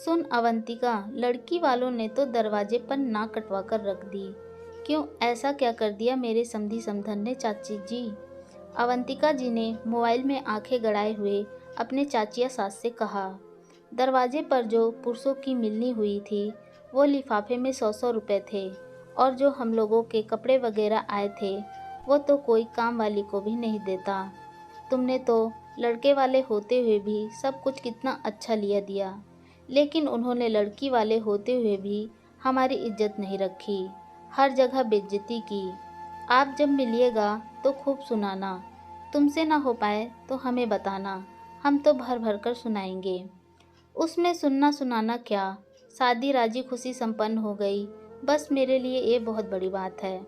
सुन अवंतिका, लड़की वालों ने तो दरवाजे पर नाक कटवा कर रख दी। क्यों, ऐसा क्या कर दिया मेरे समधी समधन ने चाची जी? अवंतिका जी ने मोबाइल में आंखें गड़ाए हुए अपने चाचिया सास से कहा। दरवाजे पर जो पुरुषों की मिलनी हुई थी वो लिफाफे में 100-100 रुपये थे, और जो हम लोगों के कपड़े वगैरह आए थे वो तो कोई काम वाली को भी नहीं देता। तुमने तो लड़के वाले होते हुए भी सब कुछ कितना अच्छा लिया दिया, लेकिन उन्होंने लड़की वाले होते हुए भी हमारी इज्जत नहीं रखी, हर जगह बेइज्जती की। आप जब मिलिएगा तो खूब सुनाना, तुमसे ना हो पाए तो हमें बताना, हम तो भर भर कर सुनाएंगे। उसमें सुनना सुनाना क्या, शादी राजी खुशी संपन्न हो गई, बस मेरे लिए ये बहुत बड़ी बात है।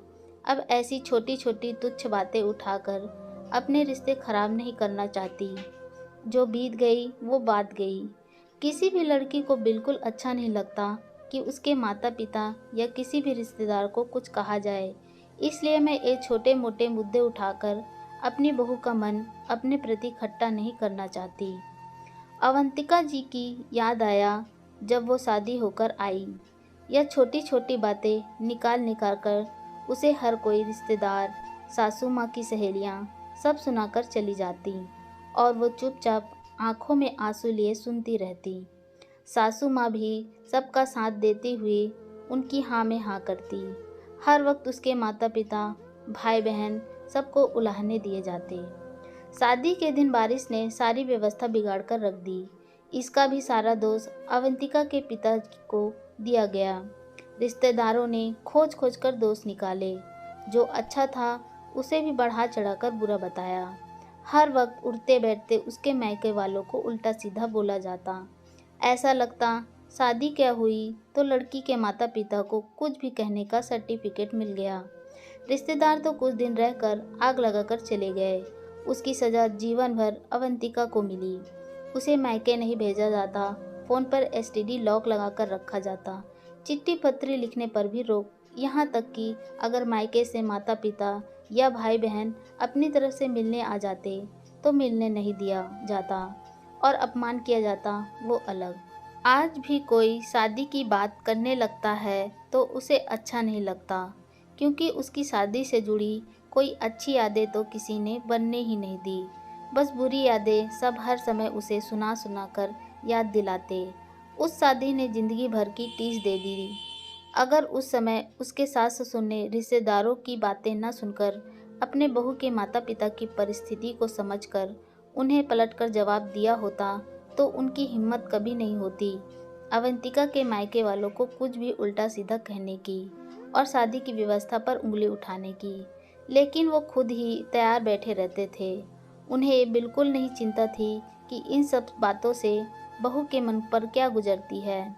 अब ऐसी छोटी छोटी तुच्छ बातें उठाकर अपने रिश्ते खराब नहीं करना चाहती। जो बीत गई वो बात गई। किसी भी लड़की को बिल्कुल अच्छा नहीं लगता कि उसके माता पिता या किसी भी रिश्तेदार को कुछ कहा जाए, इसलिए मैं ये छोटे मोटे मुद्दे उठाकर अपनी बहू का मन अपने प्रति खट्टा नहीं करना चाहती। अवंतिका जी की याद आया जब वो शादी होकर आई। यह छोटी छोटी बातें निकाल निकाल कर उसे हर कोई रिश्तेदार, सासू माँ की सहेलियाँ सब सुनाकर चली जाती, और वो चुपचाप आंखों में आंसू लिए सुनती रहती। सासू माँ भी सबका साथ देती हुई उनकी हाँ में हाँ करती। हर वक्त उसके माता पिता, भाई बहन सबको उलाहने दिए जाते। शादी के दिन बारिश ने सारी व्यवस्था बिगाड़ कर रख दी। इसका भी सारा दोष अवंतिका के पिता को दिया गया। रिश्तेदारों ने खोज खोज कर दोष निकाले, जो अच्छा था उसे भी बढ़ा चढ़ाकर बुरा बताया। हर वक्त उठते बैठते उसके मायके वालों को उल्टा सीधा बोला जाता। ऐसा लगता शादी क्या हुई तो लड़की के माता पिता को कुछ भी कहने का सर्टिफिकेट मिल गया। रिश्तेदार तो कुछ दिन रहकर आग लगाकर चले गए। उसकी सज़ा जीवन भर अवंतिका को मिली। उसे मायके नहीं भेजा जाता, फ़ोन पर एसटीडी लॉक लगाकर रखा जाता, चिट्ठी पत्री लिखने पर भी रोक, यहाँ तक कि अगर मायके से माता पिता या भाई बहन अपनी तरफ से मिलने आ जाते तो मिलने नहीं दिया जाता, और अपमान किया जाता वो अलग। आज भी कोई शादी की बात करने लगता है तो उसे अच्छा नहीं लगता, क्योंकि उसकी शादी से जुड़ी कोई अच्छी यादें तो किसी ने बनने ही नहीं दी। बस बुरी यादें सब हर समय उसे सुना सुना कर याद दिलाते। उस शादी ने जिंदगी भर की टीस दे दी। अगर उस समय उसके सास ससुर ने रिश्तेदारों की बातें न सुनकर अपने बहू के माता पिता की परिस्थिति को समझकर उन्हें पलटकर जवाब दिया होता तो उनकी हिम्मत कभी नहीं होती अवंतिका के मायके वालों को कुछ भी उल्टा सीधा कहने की और शादी की व्यवस्था पर उंगली उठाने की। लेकिन वो खुद ही तैयार बैठे रहते थे। उन्हें बिल्कुल नहीं चिंता थी कि इन सब बातों से बहू के मन पर क्या गुजरती है।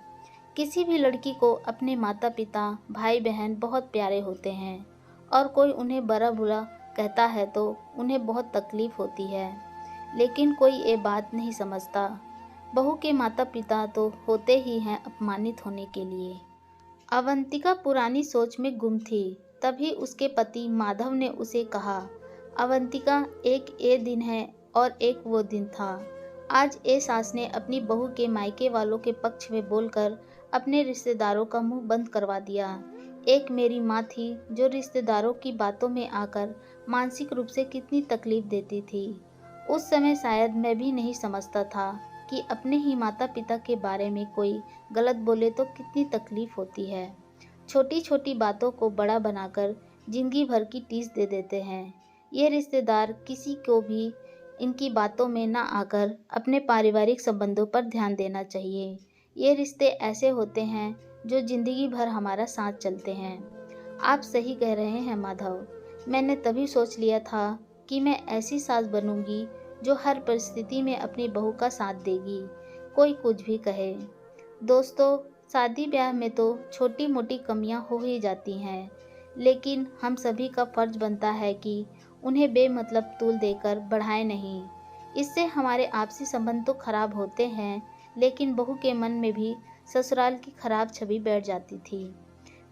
किसी भी लड़की को अपने माता पिता, भाई बहन बहुत प्यारे होते हैं, और कोई उन्हें बुरा बुरा कहता है तो उन्हें बहुत तकलीफ होती है, लेकिन कोई ये बात नहीं समझता। बहू के माता पिता तो होते ही हैं अपमानित होने के लिए। अवंतिका पुरानी सोच में गुम थी। तभी उसके पति माधव ने उसे कहा, अवंतिका, एक ये दिन है और एक वो दिन था। आज ए सास ने अपनी बहू के मायके वालों के पक्ष में बोलकर अपने रिश्तेदारों का मुंह बंद करवा दिया। एक मेरी माँ थी जो रिश्तेदारों की बातों में आकर मानसिक रूप से कितनी तकलीफ देती थी। उस समय शायद मैं भी नहीं समझता था कि अपने ही माता पिता के बारे में कोई गलत बोले तो कितनी तकलीफ होती है। छोटी छोटी बातों को बड़ा बनाकर जिंदगी भर की टीस दे देते हैं। ये रिश्तेदार किसी को भी इनकी बातों में ना आकर अपने पारिवारिक संबंधों पर ध्यान देना चाहिए। ये रिश्ते ऐसे होते हैं जो जिंदगी भर हमारा साथ चलते हैं। आप सही कह रहे हैं माधव। मैंने तभी सोच लिया था कि मैं ऐसी सास बनूंगी जो हर परिस्थिति में अपनी बहू का साथ देगी, कोई कुछ भी कहे। दोस्तों, शादी ब्याह में तो छोटी मोटी कमियां हो ही जाती हैं, लेकिन हम सभी का फर्ज बनता है कि उन्हें बेमतलब तूल देकर बढ़ाएं नहीं। इससे हमारे आपसी संबंध तो खराब होते हैं, लेकिन बहू के मन में भी ससुराल की खराब छवि बैठ जाती थी।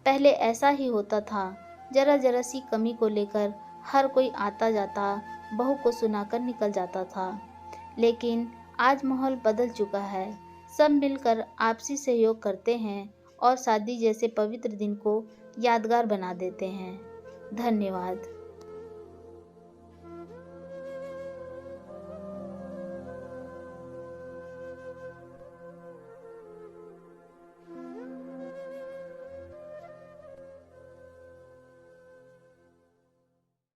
पहले ऐसा ही होता था, जरा जरा सी कमी को लेकर हर कोई आता जाता बहू को सुनाकर निकल जाता था। लेकिन आज माहौल बदल चुका है। सब मिलकर आपसी सहयोग करते हैं और शादी जैसे पवित्र दिन को यादगार बना देते हैं। धन्यवाद।